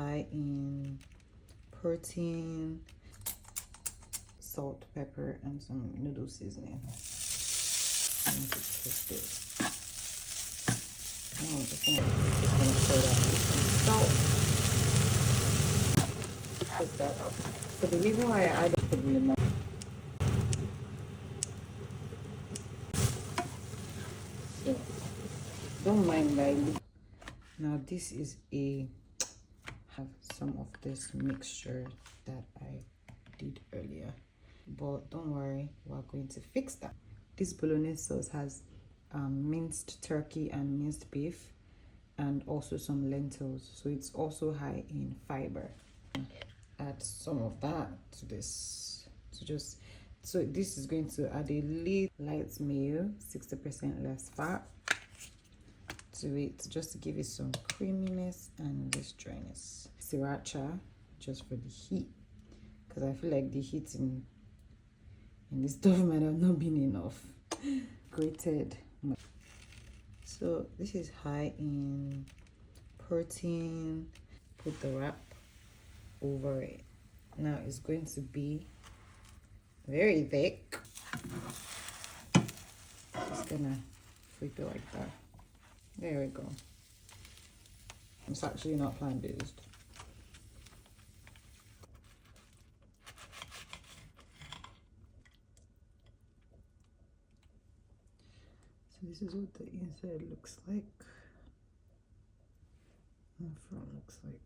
high in protein, salt, pepper, and some noodle seasoning. I need to taste this. I'm just gonna pour that with some salt. Put that up. So the reason why I added the lemon, don't mind guys. Now this is have some of this mixture that I did earlier, but don't worry, we're going to fix that. This bolognese sauce has minced turkey and minced beef, and also some lentils, so it's also high in fiber. Add some of that to this so this is going to add a little light mayo, 60% less fat to it, just to give it some creaminess and this dryness. Sriracha, just for the heat, because I feel like the heat in this stuff might have not been enough. Grated. So this is high in protein. Put the wrap over it. Now it's going to be very thick. Just gonna flip it like that. There we go. It's actually not plant-based. So this is what the inside looks like. And the front looks like.